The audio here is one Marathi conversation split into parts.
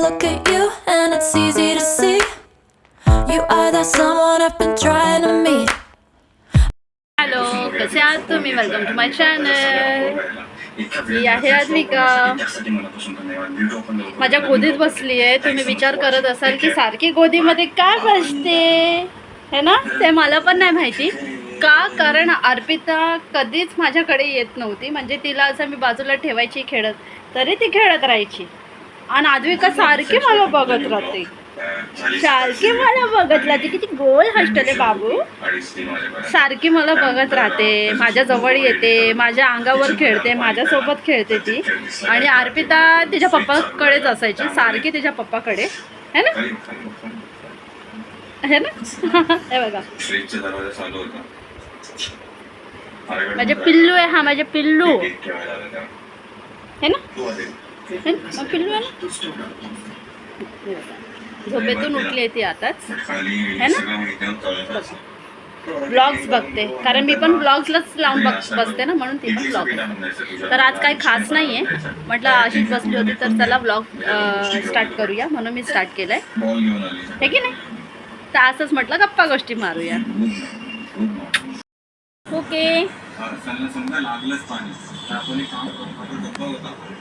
look at you and it's easy to see you are that someone I've been trying to meet. Hello, कसे आहात तुम्ही? Welcome to my channel. मी आहे अद्विका. माझ्या गोदीत बसली आहे. तुम्ही विचार करत असाल की सारखी गोदीमध्ये का बसते है ना? ते मला पण नाही माहिती का, कारण अर्पिता कधीच माझ्याकडे येत नव्हती. म्हणजे तिला असं मी बाजूला ठेवायची खेळत, तरी ती खेळत राहायची. आणि अद्विका सारखी मला बघत राहते, सारखी मला बघत राहते. किती गोल हसतले बाबू. सारखी मला बघत राहते, माझ्या जवळ येते, माझ्या अंगावर खेळते, माझ्यासोबत खेळते ती. आणि अर्पिता तिच्या पप्पाकडेच असायची, सारखी तिच्या पप्पाकडे, है ना, है ना. हे बघा, माझे पिल्लू आहे. हा माझे पिल्लू है ना, पिल्लू आहे ना. झोपेतून उठली आहे ती आताच, है ना. ब्लॉग्स बघते, कारण मी पण ब्लॉग्सलाच लावून बसते ना, म्हणून ती पण ब्लॉग. तर आज काही खास नाही आहे, म्हटलं अशीच बसली होती तर चला ब्लॉग स्टार्ट करूया, म्हणून मी स्टार्ट केलं आहे, हे की नाही. तर असंच म्हटलं गप्पा गोष्टी मारूया. ओके,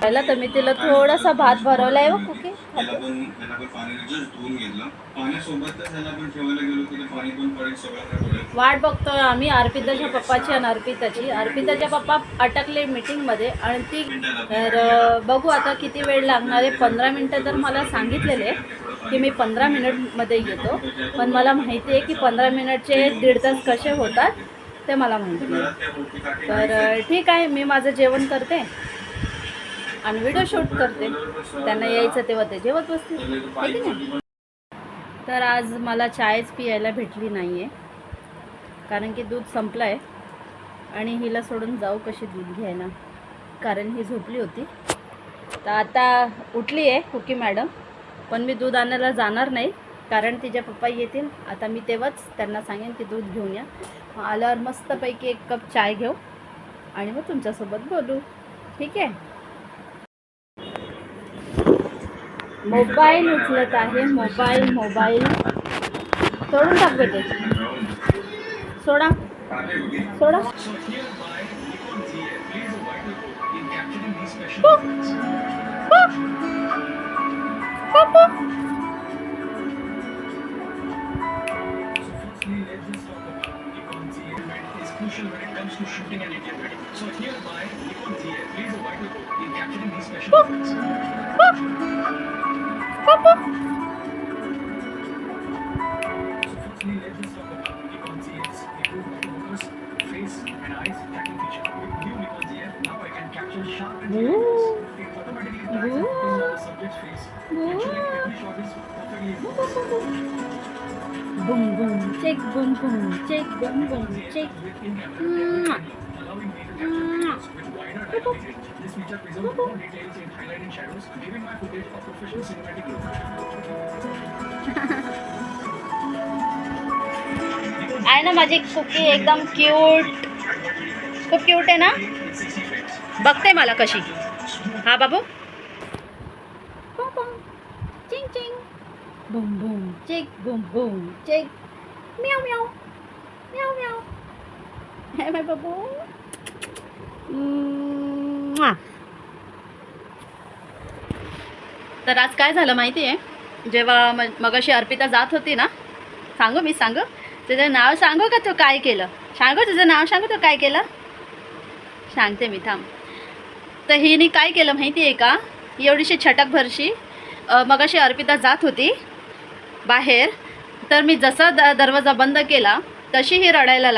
पहिला तर मी तिला थोडासा भात भरवलाय व कुके. वाट बघतोय आम्ही अर्पिताच्या पप्पाची आणि अर्पिताची. अर्पिताच्या पप्पा अटकले मीटिंगमध्ये आणि ती, तर बघू आता किती वेळ लागणार आहे. 15 मिनटं तर मला सांगितलेले की मी 15 मिनिटमध्ये येतो, पण मला माहिती आहे की 15 मिनिटचे 1.5 तास कसे होतात ते मला माहिती आहे. तर ठीक आहे, मी माझं जेवण करते आणि व्हिडिओ शूट करते. त्यांना यायचं तेव्हा ते जेवत बसतील, ठीक आहे. तर आज मला चायच पियायला भेटली नाही आहे, कारण की दूध संपलं आहे आणि हिला सोडून जाऊ कशी दूध घ्यायला, कारण ही झोपली होती. तर आता उठली आहे कुकी मॅडम, पण मी दूध आणायला जाणार नाही, कारण तिच्या पप्पा येतील आता. मी तेव्हाच त्यांना सांगेन की दूध घेऊन या. आल्यावर मस्तपैकी 1 कप चाय घेऊ आणि मग तुमच्यासोबत बोलू, ठीक आहे. मोबाईल उचलत आहे, मोबाईल सोडून टाक बेटे, सोडा सोडा. Crucial when it comes to shooting an Indian wedding. So hereby, Nikon DA plays a vital role in capturing these special moments. So firstly, let's just talk about Nikon DA's improved autofocus, face and eyes tracking feature. With new Nikon DA, now I can capture sharp and clear images. It automatically tracks and focuses on the subject's face, ensuring every shot is perfectly focused. Boom boom, check boom boom, check boom boom, check. With wider diameter, this feature preserves more details in highlighting shadows, giving my footage a professional cinematic look. आहे ना माझी कुकी एकदम क्यूट, खूप क्यूट आहे ना. बघते मला कशी. हा बाबू, चिंग चिंग, boom boom check, boom boom check, म्याव म्याव म्याव म्याव. हे माय बाबू. तर आज काय झालं माहिती आहे, जेव्हा मगाशी अर्पिता जात होती ना, सांगू मी, सांगू तुझं नाव, सांगू का तू काय केलं, सांगू तुझं नाव, सांगू तू काय केलं, सांगते मी, थांब. तर हिने काय केलं माहिती आहे का, एवढीशी छटक भरशी. मगाशी अर्पिता जात होती बाहेर, तर मी जसा दरवाजा बंद केला तशी ही रडायला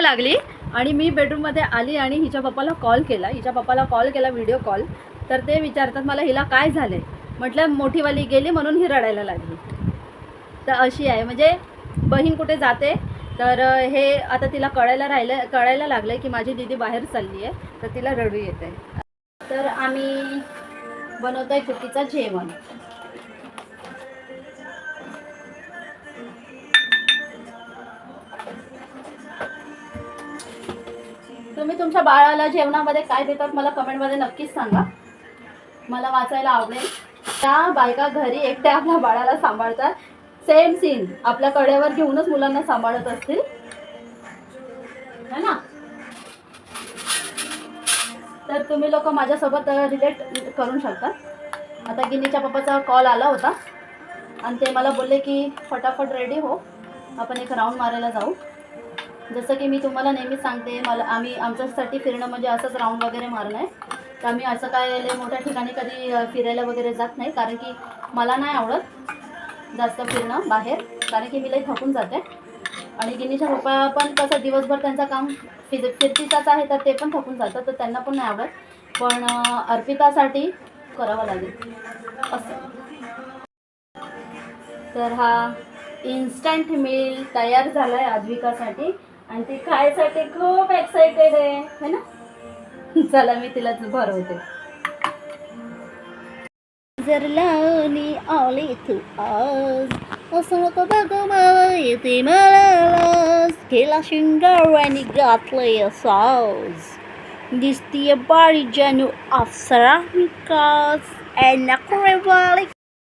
लागली आणि मी बेडरूममध्ये आली आणि हिच्या पप्पाला कॉल केला, व्हिडिओ कॉल. तर ते विचारतात मला हिला काय झालं आहे. म्हटलं मोठीवाली गेली म्हणून ही रडायला लागली. तर अशी आहे, म्हणजे बहीण कुठे जाते तर हे आता तिला कळायला लागलं की माझी दीदी बाहेर चालली आहे, तर तिला रडू येत आहे. तर आम्ही बनवतो आहे कुकीचं जेवण. तुम्ही तुमच्या बाळाला जेवणामध्ये काय देतात मला कमेंटमध्ये नक्कीच सांगा. मला वाचायला आवडेल. त्या बायका घरी एकट्या आपल्या बाळाला सांभाळतात. सेम सीन आपल्या कड्यावर घेऊनच मुलांना सांभाळत असतील है ना. तर तुम्ही लोक माझ्यासोबत रिलेट करू शकता. आता गिनीच्या पप्पाचा कॉल आला होता आणि ते मला बोलले की फटाफट रेडी हो, आपण एक राऊंड मारायला जाऊ. जसं की मी तुम्हाला नेहमीच सांगते, आमच्यासाठी फिरणं म्हणजे असंच राऊंड वगैरे मारणं आहे. तर आम्ही असं काय लय मोठ्या ठिकाणी कधी फिरायला वगैरे जात नाही, कारण की मला नाही आवडत जास्त फिरणं बाहेर, कारण की मी लई थकून जाते. आणि गिनीच्या पप्पा पण कसं दिवसभर त्यांचं काम फिरतीचाच आहे, तर ते पण थकून जातात, तर त्यांना पण नाही आवडत. पण अर्पितासाठी करावं लागेल असं. तर हा इन्स्टंट मील तयार झाला आहे आद्विकासाठी आणि ती खायसाठी खूप एक्सायटेड आहे है ना. चला मी तिला भरवते. जर लावणी आली तू आज असं नको बघ मला येते मला केला शिंगार आणि घातलंय साज दिसतीये बारी जणू अप्सरा विकास नखरेवाली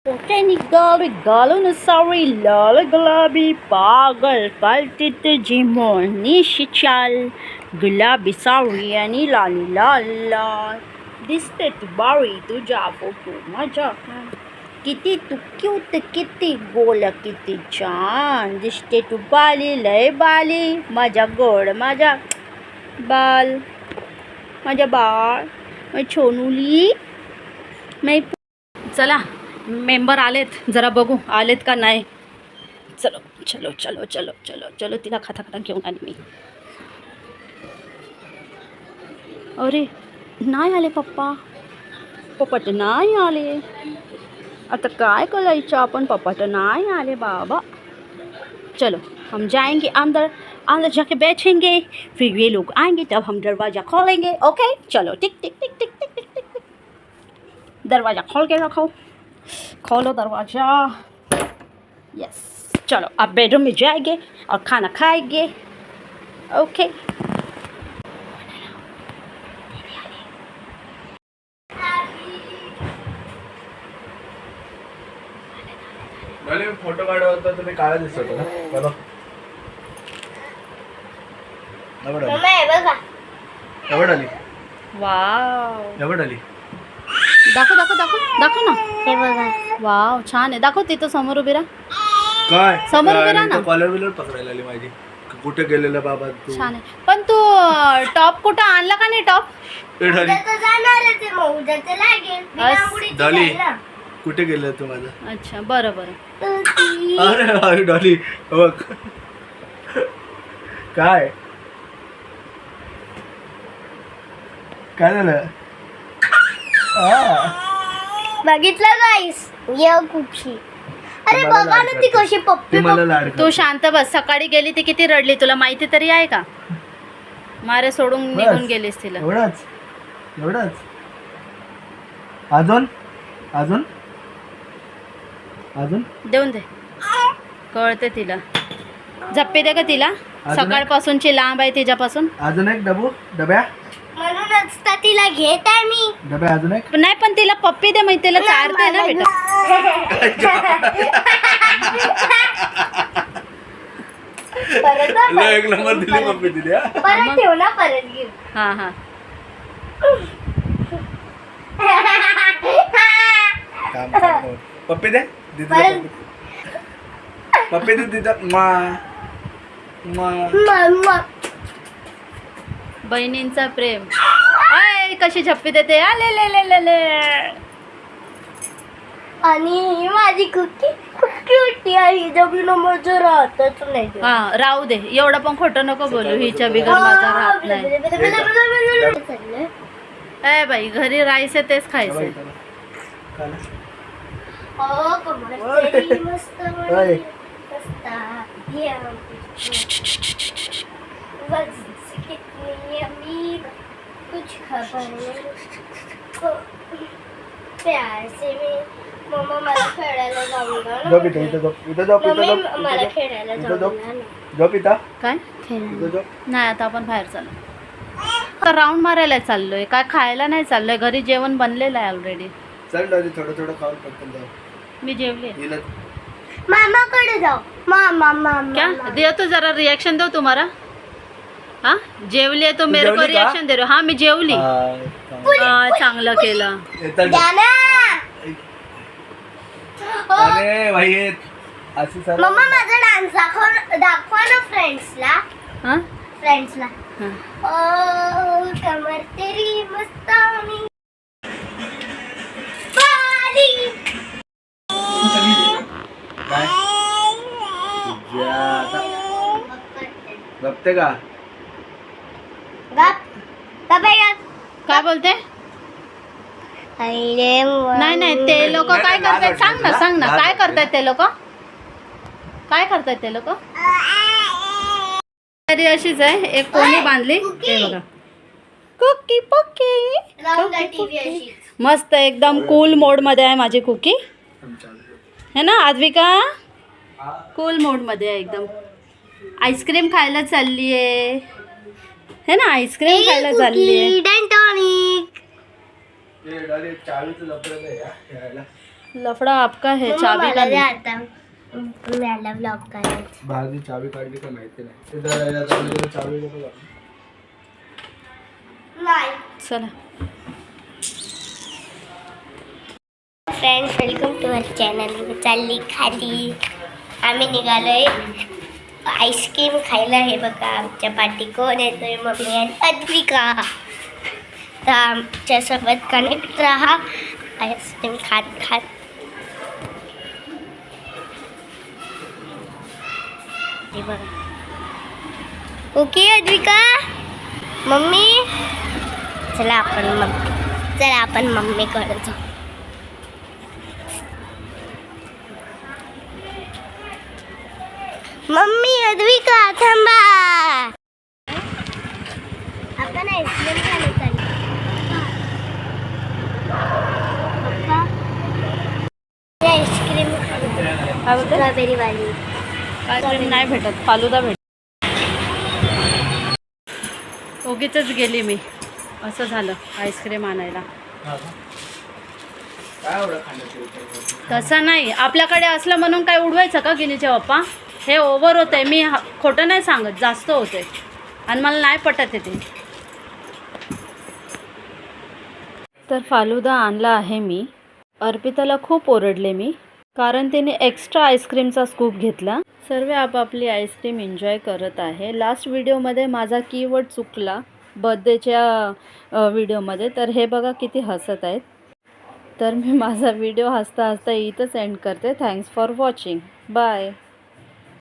पोट्यानी गाली घालून सारी लाल गुलाबी पागल पालती तुझी मोहनीशी चाल गुलाबी सावळी आणि लाली लाल लाल दिसते तू बारी तुझ्या फोटो माझ्या किती तू क्यूट किती गोल किती छान दिसते तू बाली लय बाली माझ्या गोड माझ्या बाल माझ्या बाळ माझी छोनुली मी. चला मेंबर आलेत, जरा बघू आलेत का नाही. चलो चलो चलो चलो चलो चलो तिला खाता खाता घेऊन आली मी. अरे नाही आले पप्पा, पप्पा तर नाही आले. आता काय करायचं आपण, पप्पा तर नाही आले बाबा. चलो हम जाएंगे अंदर, अंदर जाके बैठेंगे, फिर ये लोग आएंगे तब हम दरवाज़ा खोलेंगे. ओके चलो tick tick tick tick tick tick tick tick. दरवाज़ा खोल के रखो, खोलो दरवाज़ा. यस चलो अब बेडरूम में जाएंगे और खाना खाएंगे. ओके फोटो काढला होता तुम्ही काळा दिसत होता ना. बघा एवढ आली वाव एवढ आली. दाखव दाखव दाखव दाखव ना. हे बघा वाव छान आहे. दाखव तिथं समोर उभी राहा. काय समोर उभी राहा ना. कॉलर बिलर पकडायला आली माझी. कुठे गेलेला बाबा तू. छान आहे. पण तू टॉप कुठं आणला का नाही टॉप. डॉली कुठे गेलं तू माझा. अच्छा बरं बरं. अरे अरे डॉली बघ काय काय झालं. बघितलं गाईस या कुठची. अरे बघा ना ती कशी पप्पी मला लाड तू शांत बस. सकाळी गेली ती किती रडली तुला माहिती तरी आहे का. मारे सोडून बस. निघून गेलीस तिला. एवढंच एवढंच. अजून अजून अजून देऊन दे. कळते तिला. झप्पी दे का तिला. एक? सकाळपासूनची लांब आहे तिच्यापासून. अजून एक डब्या म्हणूनच तर तिला घेत आहे मी. डब्या अजून एक. नाही पण तिला पप्पी दे मग तिला चारते ना बेटा. परत एक नंबर दिली पप्पी दिली. परत ठेव ना परत घेऊ. हा हा पप्पी दे दीदीला पप्पी दे दीदा. बहिणींचा प्रेम. आय कशी झप्पी देते. आले ले ले ले ले. आणि ही माझी कुकी खूप क्यूटी आहे. जबी नंबरचं राहतच नाही. हा राहू दे. एवढं पण खोटं नको बोलू. हिच्या बिगर माझा राहत नाही. ए बाई घरी राहायचं तेच खायचं. मस्त कुछ खबर नहीं. प्यार से मी मम्मा मला खेळायला जाऊन झोप इथं इथं झोप इथं झोप इथं झोप मला खेळायला इथं झोप जाऊन झोप इथं काय इथं झोप. नाही आता आपण बाहेर चाललो. राऊंड मारायला चाललोय. काय खायला नाही चाललोय. घरी जेवण बनलेलं आहे ऑलरेडी. चल डॉली थोडं थोडं खाऊन पटकन जाऊ. मी जेवले. हिला मामाकडे जाऊ. मामा मामा क्या दिया तो जरा रिएक्शन दो तुम्हारा. हाँ जेवली है तो मेरे को जेवली का? रिएक्शन दे रहे हो. हाँ मी जेवली. हा चांगलं केलं. द्या ना. अरे भाई अशी सर मम्मा माझा डान्स दाखवा ना फ्रेंड्सला. हा फ्रेंड्सला. हा. ओ कमर तेरी मस्तानी बाली. काय तुझ्या आता गप्ते का गप गप आहे गप. काय बोलते. नाही नाही ते लोक नाही, काय नाही, करतायत सांग ना नाही, सांग ना नाही, काय नाही. करतायत ते लोक. काय करतायत ते लोक. तरी अशीच आहे. एक कोणी बांधली ते बघा. कुकी पुकी लावून द्या टीव्ही अशी. मस्त एकदम कूल मोड मध्ये आहे माझी कुकी है ना आद्विका. कूल मोड मध्ये आहे एकदम. आईस्क्रीम खायला चालली आहे है ना. आईस्क्रीम खायला चालली आहे. Hidden tonic. चावीचं लफडं नाही हा, खेळायला. लफड़ा आपका है मम्मा, चाबी मला का द्या नहीं. आता. मला ब्लॉग करायचं. बाहेरची चावी काढली का माहिती नाही ते जरा याला चावी चावी बघा. नाही. चला friends welcome to our channel. चालली खाली. आम्ही निघालोय आईस्क्रीम खायला. हे बघा आमच्या पाठी कोण येतोय. मम्मी आणि अद्विका. तर आमच्यासोबत कनेक्ट राहा आईस्क्रीम खात खात. हे बघा. Okay Advika mummy. चला आपण मम्मीकडे जाऊ. मम्मी अद्विका थांबा. आपण आईस्क्रीम खायला चाललो. पप्पा आईस्क्रीम काय बोलते. स्ट्रॉबेरी वाली. आईस्क्रीम नाही भेटत फालुदा भेट. उगीच गेली मी. असं झालं आईस्क्रीम आणायला. काय एवढं खाण्याचं तसं नाही आपल्याकडे असलं म्हणून काय उडवायचं का गिनीचे पप्पा. हे ओव्हर होत आहे. मी खोटं नाही सांगत जास्त होते आणि मला नाही पटत ते. तर फालुदा आणला आहे मी. अर्पिताला खूप ओरडले मी कारण तिने एक्स्ट्रा आईस्क्रीमचा स्कूप घेतला. सर्व आपापली आईस्क्रीम एन्जॉय करत आहे. लास्ट व्हिडिओमध्ये माझा कीवर्ड चुकला बर्थडेच्या व्हिडिओमध्ये. तर हे बघा किती हसत आहेत. तर मी माझा व्हिडिओ हसता हसता इथंच एंड करते. Thanks for watching. बाय.